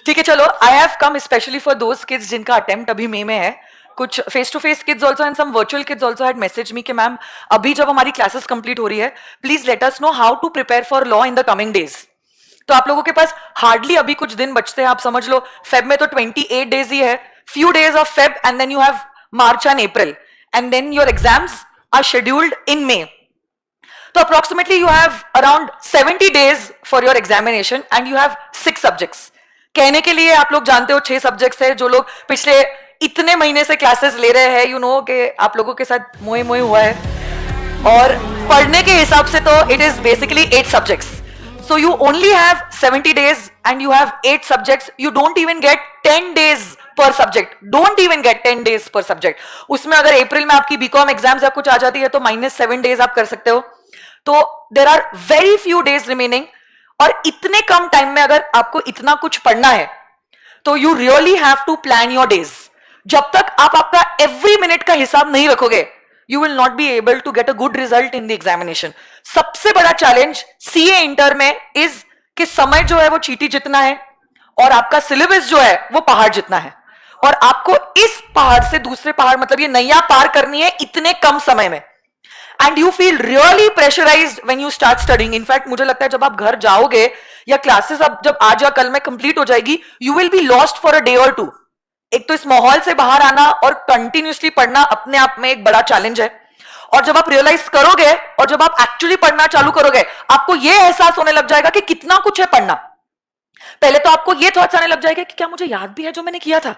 ठीक है चलो, I have come specially for those kids जिनका अटेम्प्ट अभी मई में है. कुछ face to face kids also and some virtual kids also had message me कि मैम अभी जब हमारी क्लासेस कंप्लीट हो रही है, please let us know how to prepare for law in the coming days. तो आप लोगों के पास हार्डली अभी कुछ दिन बचते हैं. आप समझ लो फेब में तो 28 डेज ही है, few days of Feb and then you have March and April and then your exams are scheduled in May. तो approximately you have around 70 days for your examination and you have 6 subjects. कहने के लिए आप लोग जानते हो 6 subjects है. जो लोग पिछले इतने महीने से क्लासेस ले रहे हैं, यू नो कि आप लोगों के साथ मोए मोए हुआ है. और पढ़ने के हिसाब से तो it is basically 8 subjects. So you only have 70 days and you have 8 subjects. You don't even get 10 days per subject. Don't even get 10 days per subject. उसमें अगर अप्रैल में आपकी बीकॉम एग्जाम्स या कुछ आ जाती है तो -7 डेज आप कर सकते हो. तो there are very few days remaining. और इतने कम टाइम में अगर आपको इतना कुछ पढ़ना है तो you really have to plan your days. जब तक आप आपका एवरी मिनट का हिसाब नहीं रखोगे, you will not be able to get a good result in the examination. सबसे बड़ा चैलेंज सीए इंटर में इज कि समय जो है वो चींटी जितना है और आपका सिलेबस जो है वो पहाड़ जितना है. और आपको इस पहाड़ से दूसरे पहाड़, मतलब ये नैया पार करनी है इतने कम समय में. And you feel really pressurised when you start studying. In fact मुझे लगता है जब आप घर जाओगे या क्लासेस अब जब आज या कल में कंप्लीट हो जाएगी, you will be lost for a day और 2. एक तो इस माहौल से बाहर आना और कंटिन्यूसली पढ़ना अपने आप में एक बड़ा चैलेंज है. और जब आप रियलाइज करोगे और जब आप एक्चुअली पढ़ना चालू करोगे, आपको यह एहसास होने लग जाएगा कि कितना कुछ है पढ़ना. पहले तो आपको यह थॉट्स आने लग जाएगा कि क्या मुझे याद भी है जो मैंने किया था.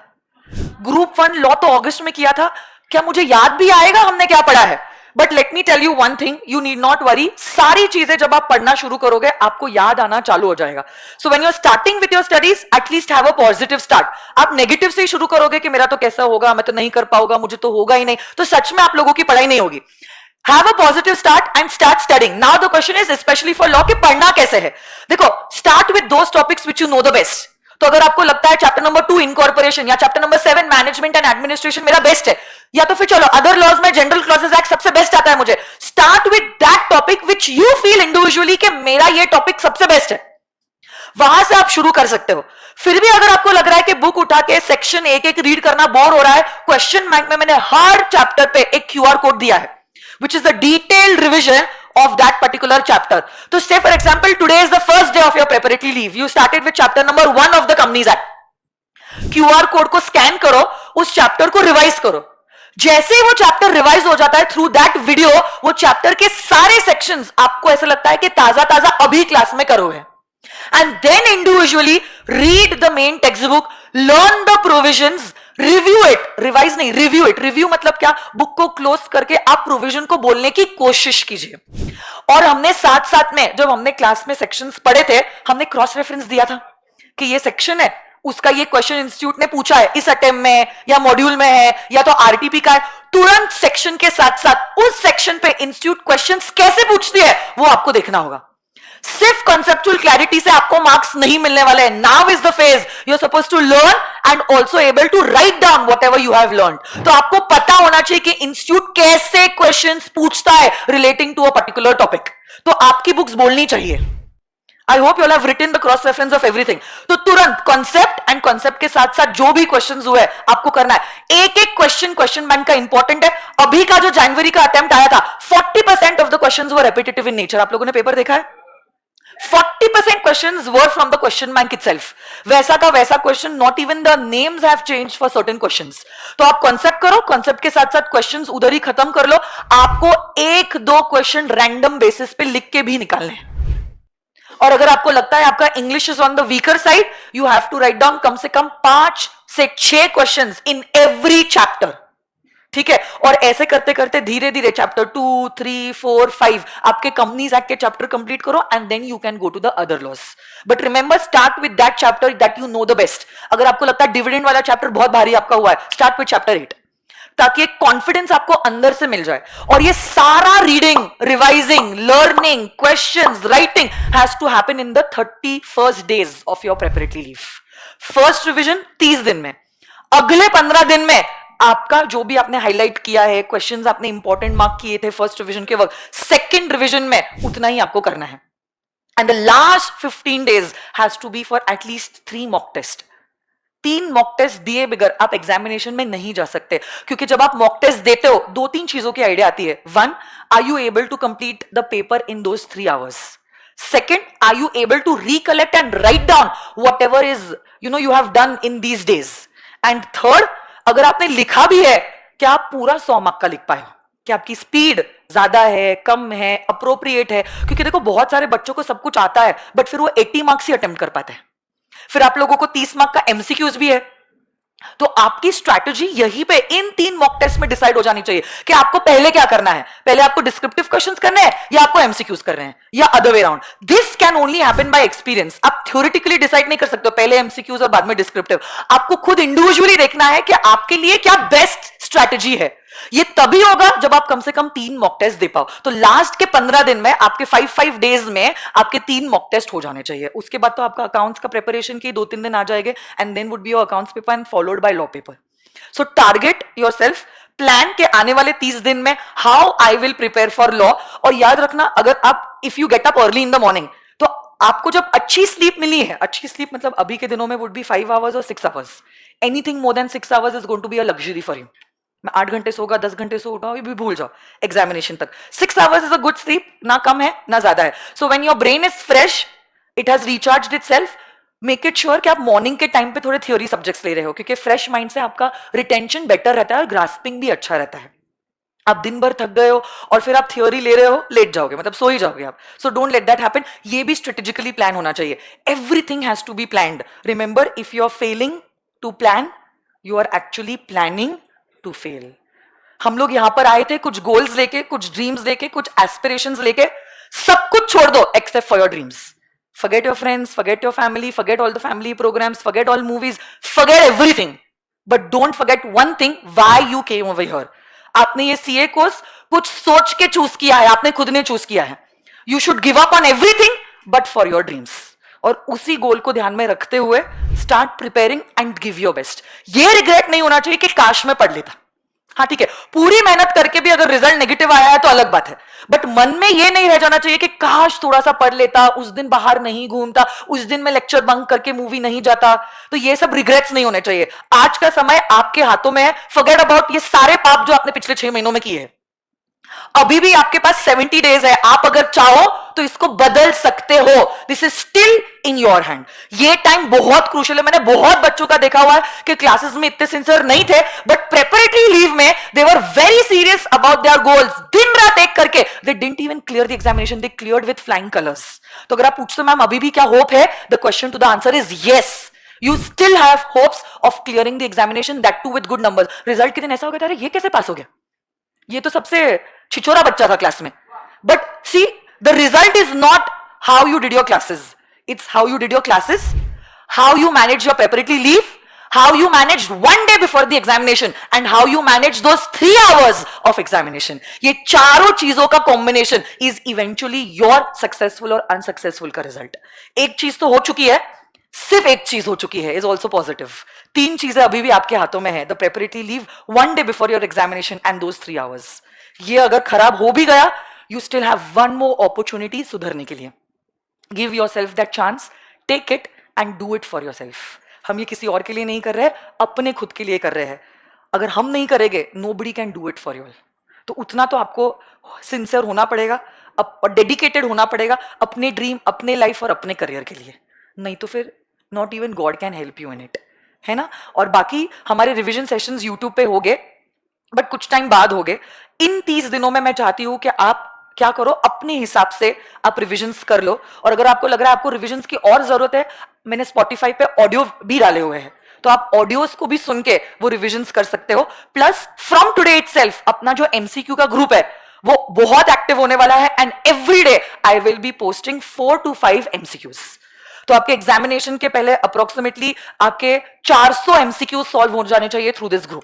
ग्रुप 1 लॉ तो अगस्त में किया था, क्या मुझे याद भी आएगा हमने क्या पढ़ा है. But let me tell you one thing, you need not worry. सारी चीजें जब आप पढ़ना शुरू करोगे आपको याद आना चालू हो जाएगा. So when you are starting with your studies, at least have a positive start. आप नेगेटिव से ही शुरू करोगे कि मेरा तो कैसा होगा, मैं तो नहीं कर पाऊंगा, मुझे तो होगा ही नहीं, तो सच में आप लोगों की पढ़ाई नहीं होगी. Have a positive start and start studying. Now the question is especially for law कि पढ़ना कैसे है. देखो, start with those topics which you know the best. तो अगर आपको लगता है चैप्टर नंबर 2 इनकॉर्पोरेशन या chapter number 7 management and administration मेरा बेस्ट है, या तो फिर चलो अदर लॉज में जनरल क्लॉजेस एक्ट सबसे बेस्ट आता है मुझे, start with that topic which you feel individually कि मेरा ये टॉपिक सबसे बेस्ट है. वहां से आप शुरू कर सकते हो. फिर भी अगर आपको लग रहा है कि बुक उठा के सेक्शन एक एक रीड करना बोर हो रहा है, क्वेश्चन बैंक में मैंने हर चैप्टर पे एक क्यूआर कोड दिया है which is the detailed revision of that particular chapter. So say for example today is the first day of your preparatory leave. You started with chapter number 1 of the Companies Act. QR code को scan करो, उस chapter को revise करो. जैसे ही वो chapter revise हो जाता है थ्रू दैट वीडियो, वो चैप्टर के सारे सेक्शंस आपको ऐसा लगता है कि ताजा ताजा अभी क्लास में करो है. And then individually read the main textbook, learn the provisions, review it. Revise नहीं, रिव्यू इट. रिव्यू मतलब क्या, बुक को क्लोज करके आप प्रोविजन को बोलने की कोशिश कीजिए. और हमने साथ साथ में जब हमने क्लास में सेक्शंस पढ़े थे, हमने क्रॉस रेफरेंस दिया था कि ये सेक्शन है, उसका ये क्वेश्चन इंस्टीट्यूट ने पूछा है इस अटेम्प्ट में या मॉड्यूल में है या तो आरटीपी का है. तुरंत सेक्शन के साथ साथ उस सेक्शन पे इंस्टीट्यूट क्वेश्चंस कैसे पूछती है वो आपको देखना होगा. सिर्फ कॉन्सेप्चुअल क्लैरिटी से आपको मार्क्स नहीं मिलने वाले हैं. Now is the phase you are suppose to learn and also able to write down whatever you have learn. तो आपको पता होना चाहिए कि इंस्टीट्यूट कैसे क्वेश्चंस पूछता है relating to a particular topic. तो आपकी बुक्स बोलनी चाहिए. I hope you have written the cross reference of everything. तो तुरंत कॉन्सेप्ट एंड कॉन्सेप्ट के साथ साथ जो भी क्वेश्चंस हुए आपको करना है. एक एक क्वेश्चन बैंक का इंपॉर्टेंट है. अभी का जो जनवरी का अटेम्प्ट आया था, 40% of the questions were repetitive in nature. आप लोगों ने पेपर देखा है? 40% questions were from the question bank itself. वैसा का वैसा question, not even the names have changed for certain questions. तो आप कॉन्सेप्ट करो, कॉन्सेप्ट के साथ साथ क्वेश्चंस उधर ही खत्म कर लो. आपको 1-2 क्वेश्चन रैंडम बेसिस पे लिख के भी निकालने हैं. और अगर आपको लगता है आपका English is on the weaker side, you have to write down कम से कम 5 से 6 क्वेश्चंस इन एवरी चैप्टर. ठीक है. और ऐसे करते करते धीरे धीरे चैप्टर 2, 3, 4, 5 आपके कंपनीज एक्ट के चैप्टर कंप्लीट करो and then you can go to the other laws. But remember, start with that chapter that you know the best. अगर आपको लगता है डिविडेंड वाला चैप्टर बहुत भारी आपका हुआ है, स्टार्ट विद चैप्टर 8, ताकि एक कॉन्फिडेंस आपको अंदर से मिल जाए. और ये सारा reading, revising, learning, questions, writing has to happen in the 31st days of your preparatory leave. First revision 30 दिन में, अगले 15 दिन में आपका जो भी आपने हाईलाइट किया है, क्वेश्चंस आपने इंपॉर्टेंट मार्क किए थे फर्स्ट रिवीजन के वक्त, सेकंड रिवीजन में उतना ही आपको करना है. And the last 15 days has to be for at least 3 mock test. 3 mock test दिए बगैर आप एग्जामिनेशन में नहीं जा सकते, क्योंकि जब आप मॉक टेस्ट देते हो 2-3 चीजों की आइडिया आती है. 1, are you able to complete the paper in those 3 hours? Second, are you able to recollect and write down whatever is you have done in these days? And third, अगर आपने लिखा भी है, क्या आप पूरा 100 मार्क का लिख पाए हो? कि आपकी स्पीड ज्यादा है, कम है, अप्रोप्रिएट है? क्योंकि देखो बहुत सारे बच्चों को सब कुछ आता है, बट फिर वो 80 मार्क्स ही अटेम्प्ट कर पाते हैं. फिर आप लोगों को 30 मार्क का एमसीक्यूज भी है. तो आपकी स्ट्रैटेजी यहीं पे इन 3 मॉक टेस्ट में डिसाइड हो जानी चाहिए कि आपको पहले क्या करना है. पहले आपको डिस्क्रिप्टिव क्वेश्चंस करने हैं या आपको एमसीक्यूज कर रहे हैं या other way round. This can only happen by experience. आप थ्योरेटिकली डिसाइड नहीं कर सकते हो पहले एमसीक्यूज और बाद में डिस्क्रिप्टिव. आपको खुद इंडिविजुअली देखना है कि आपके लिए क्या बेस्ट स्ट्रैटेजी है. ये तभी होगा जब आप कम से कम 3 मॉक टेस्ट दे पाओ. तो लास्ट के 15 दिन में आपके 5 डेज में आपके 3 मॉक टेस्ट हो जाने चाहिए. उसके बाद तो आपका अकाउंट्स का प्रिपरेशन के 2-3 दिन आ जाएंगे and then would be your accounts paper and followed by law paper. So target yourself, plan के आने वाले 30 दिन में how I will prepare for law. और याद रखना, अगर आप if you get up early in the morning, तो आपको जब अच्छी स्लीप मिली है, अच्छी स्लीप मतलब अभी के दिनों में वुड बी 5 hours और 6 hours. Anything more than 6 hours is going to be a luxury for you. मैं 8 घंटे सोगा, 10 घंटे सो उठाओ, ये भी भूल जाओ एग्जामिनेशन तक. 6 hours is a good sleep. ना कम है ना ज्यादा है. So when your brain is fresh, it has recharged itself, make it sure कि आप मॉर्निंग के टाइम पे थोड़े थ्योरी सब्जेक्ट्स ले रहे हो, क्योंकि फ्रेश माइंड से आपका रिटेंशन बेटर रहता है और ग्रास्पिंग भी अच्छा रहता है. आप दिन भर थक गए हो और फिर आप थ्योरी ले रहे हो, लेट जाओगे, मतलब सो ही जाओगे आप. So don't let that happen. ये भी स्ट्रेटेजिकली प्लान होना चाहिए. Everything has to be planned. Remember, if you are failing to plan, you are actually planning to fail. हम लोग यहां पर आए थे कुछ गोल्स लेके, कुछ ड्रीम्स लेके, कुछ एस्पिरेशंस लेके. सब कुछ छोड़ दो except for your dreams. Forget your friends, forget your family, forget all the family programs, forget all movies, forget everything. But don't forget one thing, why you came over here. आपने ये CA course कुछ सोच के choose किया है, आपने खुद ने चूज किया है. You should give up on everything but for your dreams. और उसी गोल को ध्यान में रखते हुए start preparing and give your best. ये रिग्रेट नहीं होना चाहिए कि काश मैं पढ़ लेता. हाँ ठीक है, पूरी मेहनत करके भी अगर रिजल्ट नेगेटिव आया है तो अलग बात है, बट मन में ये नहीं रह जाना चाहिए कि काश थोड़ा सा पढ़ लेता, उस दिन बाहर नहीं घूमता, उस दिन मैं लेक्चर बंक करके मूवी नहीं जाता. तो ये सब रिग्रेट्स नहीं होने चाहिए. आज का समय आपके हाथों में है. फॉरगेट अबाउट ये सारे पाप जो आपने पिछले 6 महीनों में किए हैं. अभी भी आपके पास 70 डेज है. आप अगर चाहो तो इसको बदल सकते हो. This is still in your hand. ये टाइम बहुत क्रूशियल है. मैंने बहुत बच्चों का देखा हुआ है कि क्लासेस में इतने सिंसियर नहीं थे, बट प्रेपरेटरी लीव में they were very serious about their goals. दिन रात एक करके they didn't even clear the examination, they cleared with flying colours. तो अगर आप पूछते हो मैम अभी भी क्या होप है, the question to the answer is yes. You still have hopes of clearing the examination, that too with good numbers. Result के दिन ऐसा हो गया, अरे ये कैसे पास हो गया, ये तो सबसे छिछोरा बच्चा था क्लास में. But see, the result is not how you did your classes, it's how you did your classes, how you manage your preparatory leave, how you managed one day before the examination and how you managed those 3 hours of examination. ये चारों चीजों का combination is eventually your successful और unsuccessful का result. एक चीज तो हो चुकी है, सिर्फ एक चीज हो चुकी है, is also positive. 3 चीजें अभी भी आपके हाथों में है. The preparatory leave, one day before your examination and those 3 hours. ये अगर खराब हो भी गया, you still have one more opportunity सुधरने के लिए. Give yourself that chance, take it and do it for yourself. हम ये किसी और के लिए नहीं कर रहे, अपने खुद के लिए कर रहे हैं. अगर हम नहीं करेंगे, nobody can do it for you. तो उतना तो आपको सिंसियर होना पड़ेगा और डेडिकेटेड होना पड़ेगा अपने ड्रीम, अपने लाइफ और अपने करियर के लिए. नहीं तो फिर not even God can help you in it, है ना. और बाकी हमारे रिविजन सेशंस यूट्यूब पे हो गए, बट कुछ टाइम बाद हो गए. इन 30 दिनों में मैं चाहती हूं कि आप क्या करो, अपने हिसाब से आप रिविजन्स कर लो. और अगर आपको लग रहा है आपको रिविजन्स की और जरूरत है, मैंने स्पॉटिफाई पे ऑडियो भी डाले हुए हैं, तो आप ऑडियोस को भी सुन के वो रिविजन्स कर सकते हो. प्लस फ्रॉम टुडे इटसेल्फ अपना जो एमसीक्यू का ग्रुप है वो बहुत एक्टिव होने वाला है. And every day I will be posting 4 to 5 MCQs. तो आपके एग्जामिनेशन के पहले अप्रोक्सीमेटली आपके 400 एमसीक्यूज सॉल्व हो जाने चाहिए थ्रू दिस ग्रुप.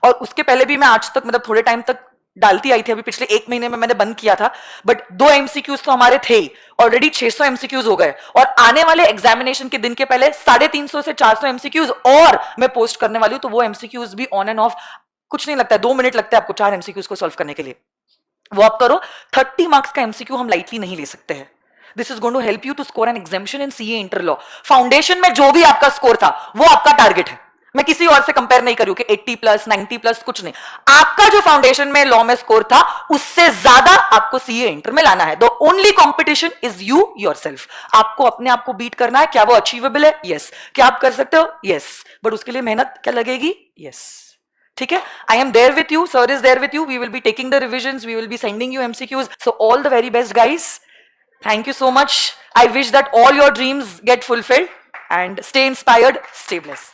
और उसके पहले भी मैं आज तक मतलब थोड़े टाइम तक डालती आई थी, अभी पिछले 1 महीने में मैंने बंद किया था, बट 2 एमसीक्यूज तो हमारे थे ही. ऑलरेडी 600 एमसीक्यूज हो गए और आने वाले एग्जामिनेशन के दिन के पहले 350 से 400 एमसीक्यूज और मैं पोस्ट करने वाली हूं. तो वो एमसीक्यूज भी ऑन एंड ऑफ कुछ नहीं लगता है, 2 मिनट लगता है आपको 4 एमसीक्यूज को सॉल्व करने के लिए. वो आप करो. 30 मार्क्स का एमसीक्यू हम लाइटली नहीं ले सकते हैं. This is going to help you to score an examination in CA inter law. Foundation में जो भी आपका स्कोर था वो आपका टारगेट है. मैं किसी और से कंपेयर नहीं करूं कि 80 प्लस 90 प्लस कुछ नहीं. आपका जो फाउंडेशन में लॉ में स्कोर था उससे ज्यादा आपको सीए इंटर में लाना है. The only competition is you yourself. आपको अपने आप को बीट करना है. क्या वो अचीवेबल है? यस. क्या आप कर सकते हो? यस. बट उसके लिए मेहनत क्या लगेगी? यस. ठीक है. I am there with you. Sir is there with you. We will be taking the revisions. We will be sending you MCQs. So all the very best guys. Thank you so much. I wish that all your dreams get fulfilled and stay inspired, stay blessed.